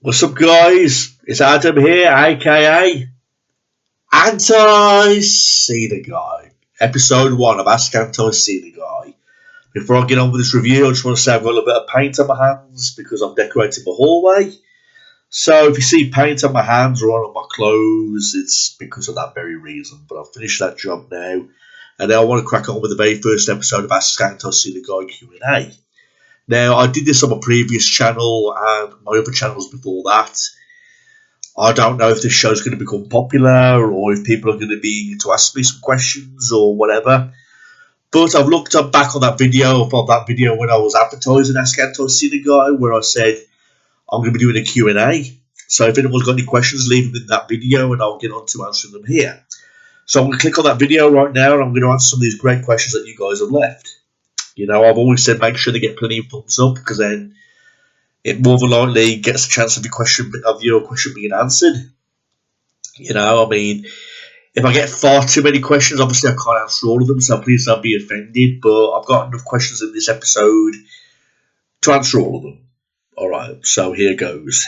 What's up, guys? It's Adam here, aka Anti-Guy. Episode 1 of Ask Anti-Guy. Before I get on with this review, I just want to say I've got a little bit of paint on my hands because I'm decorating my hallway. So if you see paint on my hands or on my clothes, it's because of that very reason. But I've finished that job now, and now I want to crack on with the very first episode of Ask Anti-Guy Q&A. Now, I did this on my previous channel and my other channels before that. I don't know if this show's going to become popular or if people are going to be to ask me some questions or whatever. But I've looked up back on that video when I was advertising Ask Anti-Guy, where I said I'm going to be doing a Q&A. So if anyone's got any questions, leave them in that video and I'll get on to answering them here. So I'm going to click on that video right now and I'm going to answer some of these great questions that you guys have left. You know, I've always said make sure they get plenty of thumbs up because then it more than likely gets a chance of your question being answered. You know, I mean, if I get far too many questions, obviously I can't answer all of them, so please don't be offended. But I've got enough questions in this episode to answer all of them. All right, so here goes.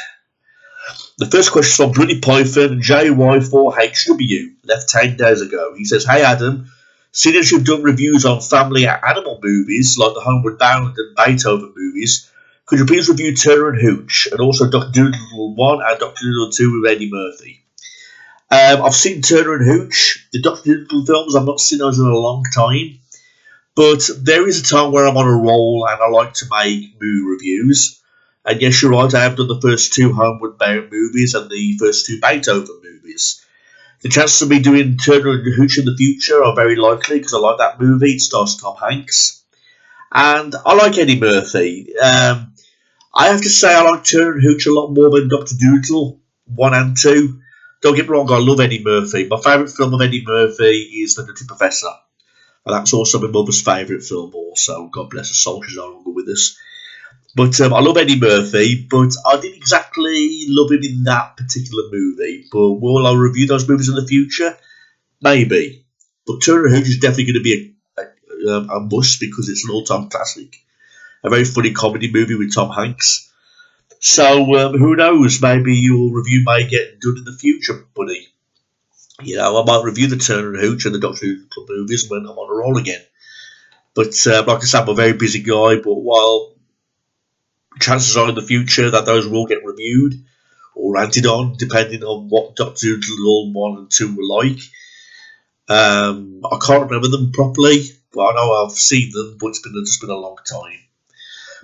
The first question is from Bloody Python JY4HW, left 10 days ago. He says, "Hey Adam, seeing as you've done reviews on family animal movies like the Homeward Bound and Beethoven movies, could you please review Turner and Hooch and also Dr. Dolittle 1 and Dr. Dolittle 2 with Eddie Murphy?" I've seen Turner and Hooch. The Dr. Dolittle films, I've not seen those in a long time. But there is a time where I'm on a roll and I like to make movie reviews. And yes, you're right, I have done the first 2 Homeward Bound movies and the first 2 Beethoven movies. The chances of me doing Turner and Hooch in the future are very likely because I like that movie. It stars Tom Hanks. And I like Eddie Murphy. I have to say I like Turner and Hooch a lot more than Dr. Dolittle 1 and 2. Don't get me wrong, I love Eddie Murphy. My favourite film of Eddie Murphy is The Nutty Professor. And that's also my mother's favourite film also. God bless her soul, she's no longer with us. But I love Eddie Murphy, but I didn't exactly love him in that particular movie. But will I review those movies in the future? Maybe. But Turner and Hooch is definitely going to be a must because it's an all-time classic. A very funny comedy movie with Tom Hanks. So who knows? Maybe your review may get done in the future, buddy. You know, I might review the Turner and Hooch and the Doctor Who Club movies when I'm on a roll again. But like I said, I'm a very busy guy. But while chances are in the future that those will get reviewed or ranted on, depending on what Doctor Who 1 and 2 were like. I can't remember them properly, but I know I've seen them, but it's just been a long time.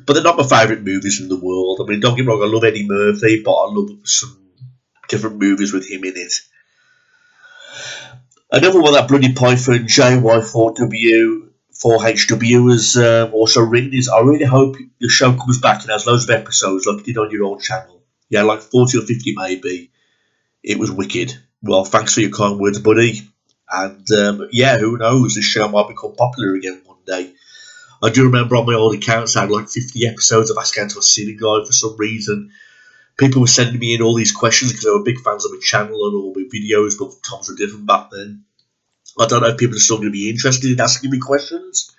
But they're not my favourite movies in the world. I mean, don't get me wrong, I love Eddie Murphy, but I love some different movies with him in it. Another one that Bloody Python JY4HW has also written is, "I really hope your show comes back and has loads of episodes like you did on your old channel." Yeah, like 40 or 50 maybe. It was wicked. Well, thanks for your kind words, buddy. And yeah, who knows, this show might become popular again one day. I do remember on my old accounts I had like 50 episodes of Ask Anti-Guy for some reason. People were sending me in all these questions because they were big fans of my channel and all my videos, but times were different back then. I don't know if people are still going to be interested in asking me questions,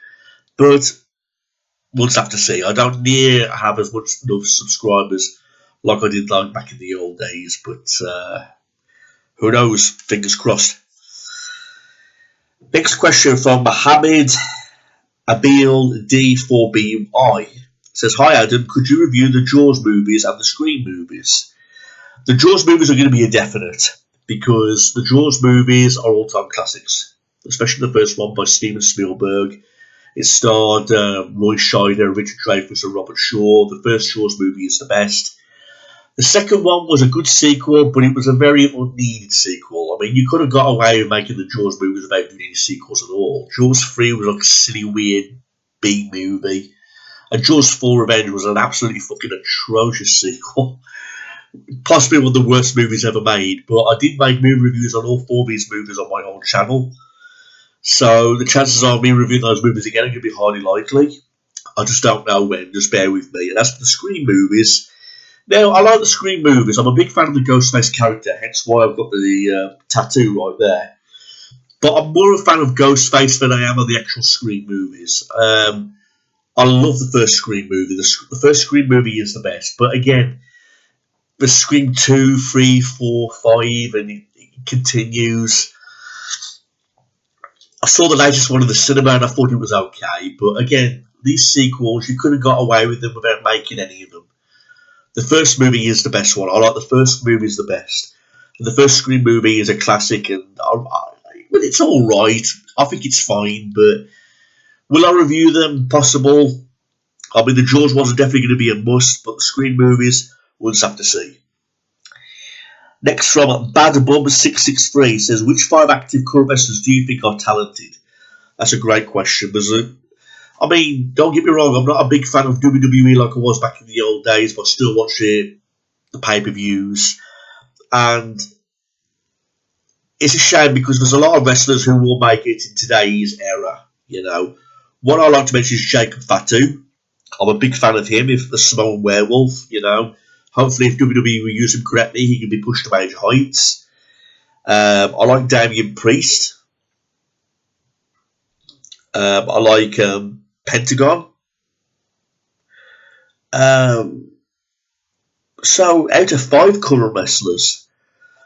but we'll just have to see. I don't near have as much enough subscribers like I did like back in the old days, but who knows? Fingers crossed. Next question from Mohammed Abil D4BI says, "Hi Adam, could you review the Jaws movies and the Scream movies?" The Jaws movies are going to be a definite because the Jaws movies are all-time classics, especially the first one by Steven Spielberg. It starred Roy Scheider, Richard Dreyfuss and Robert Shaw. The first Jaws movie is the best. The second one was a good sequel, but it was a very unneeded sequel. I mean, you could have got away with making the Jaws movies without doing any sequels at all. Jaws 3 was like a silly, weird B movie. And Jaws 4 Revenge was an absolutely fucking atrocious sequel. Possibly one of the worst movies ever made. But I did make movie reviews on all 4 of these movies on my own channel. So the chances of me reviewing those movies again are going to be highly likely. I just don't know when. Just bear with me. And as for the Scream movies, now I like the Scream movies. I'm a big fan of the Ghostface character, hence why I've got the tattoo right there. But I'm more a fan of Ghostface than I am of the actual Scream movies. I love the first Scream movie. The first Scream movie is the best. But again, the Scream 2, 3, 4, 5, and it continues. I saw the latest one in the cinema and I thought it was okay, but again, these sequels, you could have got away with them without making any of them. The first movie is the best one. I like the first movie is the best. And the first Scream movie is a classic, and it's all right. I think it's fine, but will I review them? Possible. I mean, the Jaws ones are definitely going to be a must, but the Scream movies, we'll just have to see. Next from Bad Bum 663 says, which 5 active current wrestlers do you think are talented? That's a great question. I mean, don't get me wrong, I'm not a big fan of WWE like I was back in the old days, but I still watch the pay-per-views. And it's a shame because there's a lot of wrestlers who will make it in today's era, you know. One I like to mention is Jacob Fatu. I'm a big fan of him, if the Samoan Werewolf, you know. Hopefully, if WWE will use him correctly, he can be pushed to major heights. I like Damian Priest. I like Pentagon. So, out of 5 current wrestlers.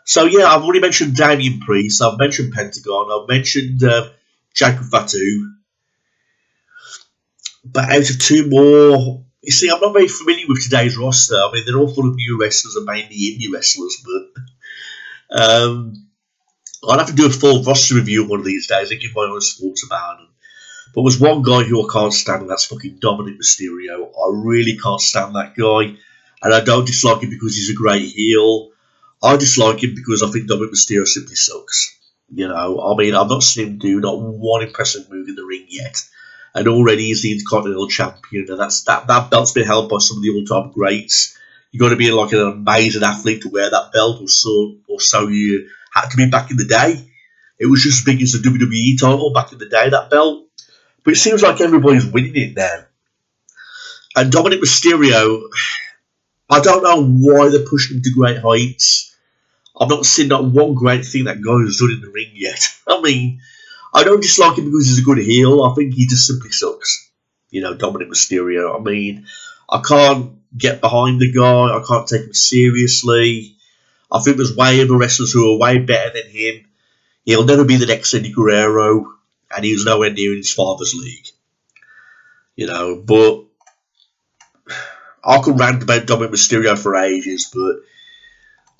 So, yeah, I've already mentioned Damian Priest. I've mentioned Pentagon. I've mentioned Jacob Fatu. But out of 2 more, you see, I'm not very familiar with today's roster. I mean, they're all full of new wrestlers and mainly indie wrestlers, but I'll have to do a full roster review one of these days and give my own thoughts about them. But there's one guy who I can't stand, and that's fucking Dominic Mysterio. I really can't stand that guy, and I don't dislike him because he's a great heel. I dislike him because I think Dominic Mysterio simply sucks. You know, I mean, I've not seen him do not one impressive move in the ring yet. And already he's the Intercontinental Champion, and that belt's been held by some of the all-time greats. You've got to be like an amazing athlete to wear that belt, or so you had to be back in the day. It was just as big as the WWE title back in the day, that belt. But it seems like everybody's winning it now. And Dominic Mysterio, I don't know why they're pushing him to great heights. I've not seen not one great thing that guy has done in the ring yet. I mean, I don't dislike him because he's a good heel. I think he just simply sucks. You know, Dominic Mysterio. I mean, I can't get behind the guy. I can't take him seriously. I think there's way other wrestlers who are way better than him. He'll never be the next Eddie Guerrero, and he's nowhere near his father's league. You know, but I could rant about Dominic Mysterio for ages, but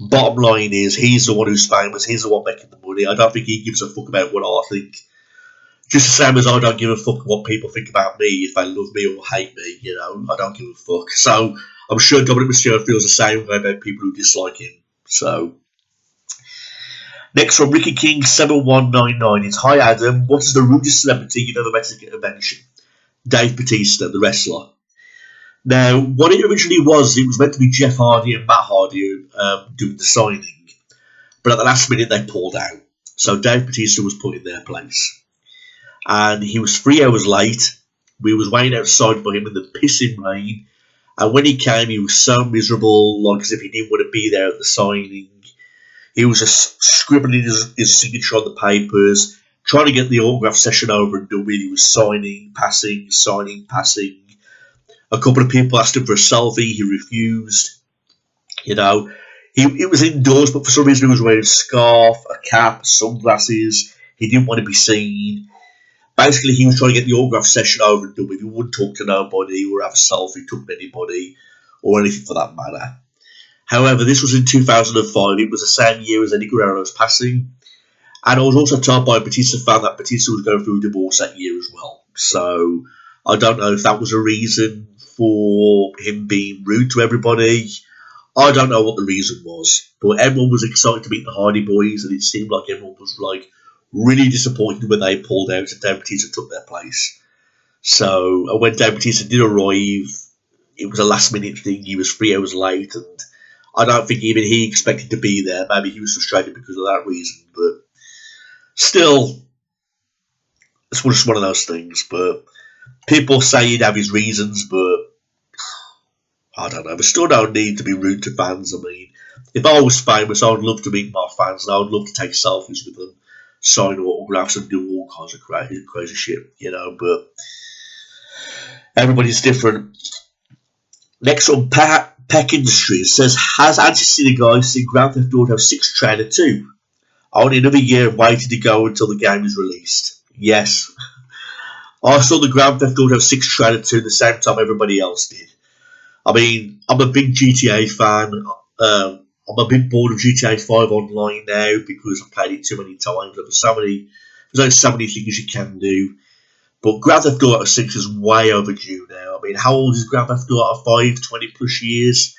bottom line is, he's the one who's famous. He's the one making the money. I don't think he gives a fuck about what I think. Just the same as I don't give a fuck what people think about me, if they love me or hate me, you know. I don't give a fuck. So, I'm sure Dominic Mysterio feels the same way about people who dislike him. So, next from Ricky King 7199 is, hi Adam, what is the rudest celebrity you've ever met at a convention? Dave Bautista, the wrestler. Now, what it originally was, it was meant to be Jeff Hardy and Matt Hardy doing the signing. But at the last minute, they pulled out. So Dave Bautista was put in their place. And he was 3 hours late. We was waiting outside for him in the pissing rain. And when he came, he was so miserable, like as if he didn't want to be there at the signing. He was just scribbling his signature on the papers, trying to get the autograph session over and done with. He was signing, passing. A couple of people asked him for a selfie. He refused. You know, it was indoors, but for some reason he was wearing a scarf, a cap, sunglasses. He didn't want to be seen. Basically, he was trying to get the autograph session over and done with. He wouldn't talk to nobody or have a selfie, talk to anybody, or anything for that matter. However, this was in 2005. It was the same year as Eddie Guerrero's passing. And I was also told by a Batista fan that Batista was going through a divorce that year as well. So, I don't know if that was a reason for him being rude to everybody. I don't know what the reason was. But everyone was excited to meet the Hardy Boys, and it seemed like everyone was like really disappointed when they pulled out and Dave Bautista took their place. So, when Dave Bautista did arrive, it was a last minute thing. He was 3 hours late, and I don't think even he expected to be there. Maybe he was frustrated because of that reason, but still, it's just one of those things. But people say he'd have his reasons, but I don't know. There's still no need to be rude to fans. I mean, if I was famous, I would love to meet my fans, and I would love to take selfies with them, sign autographs, and do all kinds of crazy shit, you know. But everybody's different. Next one, Pat Peck Industries says, has ANTICNEGAUY seen Grand Theft Auto 6 trailer 2? Only another year waiting to go until the game is released. Yes. I saw the Grand Theft Auto 6 trailer 2 the same time everybody else did. I mean, I'm a big GTA fan. I'm a bit bored of GTA 5 online now because I've played it too many times. There's only so many things you can do. But Grand Theft Auto 6 is way overdue now. I mean, how old is Grand Theft Auto 5? 20 plus years?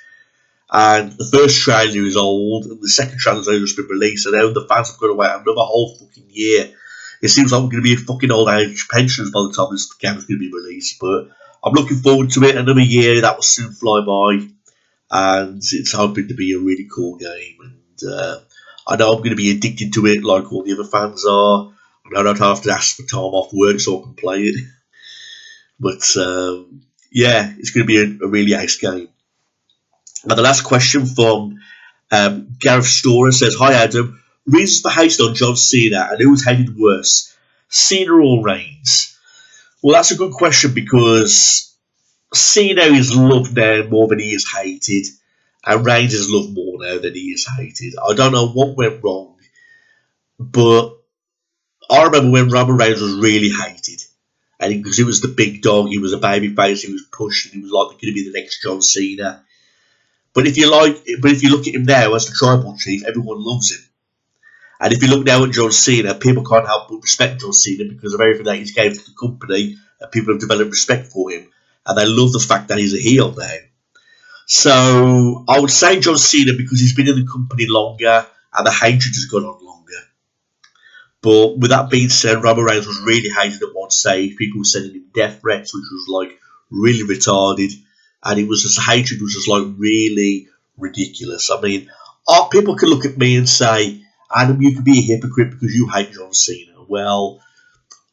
And the first trailer is old, and the second trailer's only just been released, and now the fans have got to wait another whole fucking year. It seems like I'm going to be a fucking old age pensioners by the time this game's going to be released. But I'm looking forward to it. Another year, that will soon fly by. And it's hoping to be a really cool game. And I know I'm going to be addicted to it like all the other fans are. I don't have to ask for time off work so I can play it. But yeah, it's going to be a really ace game. Now, the last question from Gareth Storer says, hi Adam, reasons for hating on John Cena and who's hated worse, Cena or Reigns? Well, that's a good question because Cena is loved now more than he is hated, and Reigns is loved more now than he is hated. I don't know what went wrong, but I remember when Roman Reigns was really hated, and because he was the big dog, he was a babyface, he was pushed, and he was like going to be the next John Cena. But if you look at him now as the tribal chief, everyone loves him. And if you look now at John Cena, people can't help but respect John Cena because of everything that he's gave to the company, and people have developed respect for him. And they love the fact that he's a heel now. So I would say John Cena because he's been in the company longer and the hatred has gone on longer. But with that being said, Roman Reigns was really hated at one stage. People were sending him death threats, which was like really retarded. And it was just, hatred was just like really ridiculous. I mean, people can look at me and say, Adam, you could be a hypocrite because you hate John Cena. Well,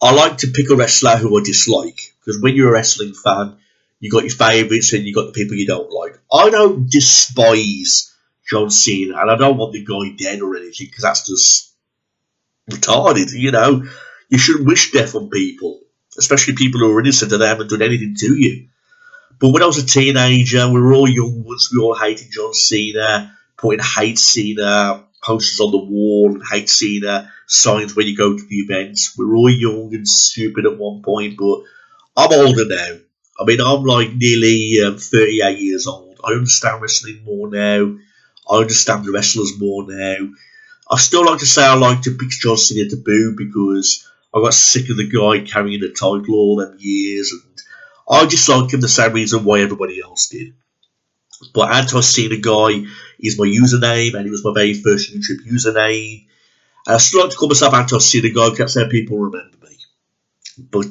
I like to pick a wrestler who I dislike because when you're a wrestling fan, you got your favourites and you got the people you don't like. I don't despise John Cena and I don't want the guy dead or anything because that's just retarded, you know. You shouldn't wish death on people, especially people who are innocent and they haven't done anything to you. But when I was a teenager, we were all young ones, we all hated John Cena, putting hate Cena posters on the wall and hate Cena signs when you go to the events. We were all young and stupid at one point, but I'm older now. I mean, I'm like nearly 38 years old. I understand wrestling more now. I understand the wrestlers more now. I still like to say I like to pick John Cena to boo because I got sick of the guy carrying the title all them years, and I dislike him the same reason why everybody else did. But ANTICNEGAUY is my username, and it was my very first YouTube username. And I still like to call myself ANTICNEGAUY because that's how people remember me. But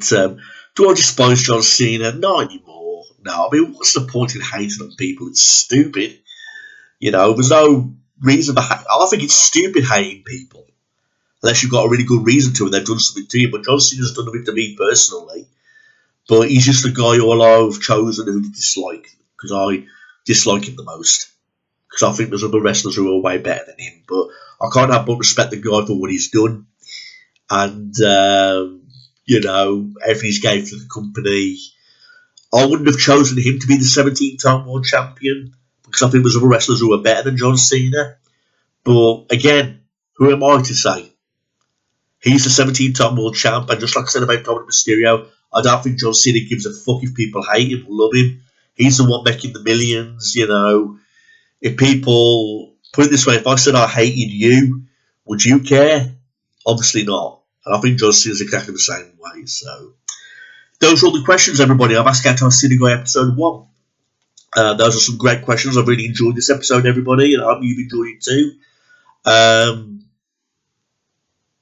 do I despise John Cena? Not anymore. No, I mean, what's the point in hating on people? It's stupid. You know, there's no reason for I think it's stupid hating people. Unless you've got a really good reason to and they've done something to you. But John Cena's done nothing to me personally. But he's just the guy who I've chosen who to dislike because I dislike him the most. Because I think there's other wrestlers who are way better than him. But I can't help but respect the guy for what he's done. And, you know, everything he's gave to the company. I wouldn't have chosen him to be the 17-time world champion because I think there's other wrestlers who are better than John Cena. But again, who am I to say? He's the 17-time world champ, and just like I said about Dominic Mysterio, I don't think John Cena gives a fuck if people hate him or love him. He's the one making the millions, you know. If people, put it this way, if I said I hated you, would you care? Obviously not. And I think John Cena's exactly the same way. So, those are all the questions, everybody. I've asked ANTICNEGAUY episode 1. Those are some great questions. I've really enjoyed this episode, everybody, and I hope you've enjoyed it too.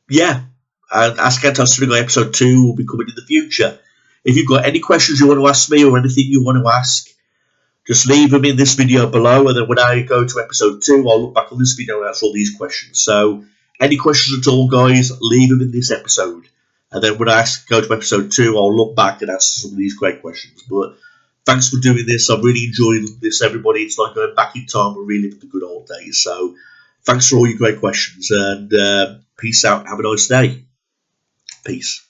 Yeah, and Ask ANTICNEGAUY episode 2 will be coming in the future. If you've got any questions you want to ask me or anything you want to ask, just leave them in this video below, and then when I go to episode 2, I'll look back on this video and answer all these questions. So, any questions at all, guys, leave them in this episode. And then when I go to episode 2, I'll look back and answer some of these great questions. But thanks for doing this. I've really enjoyed this, everybody. It's like going back in time and reliving the good old days. So, thanks for all your great questions, and peace out. Have a nice day. Peace.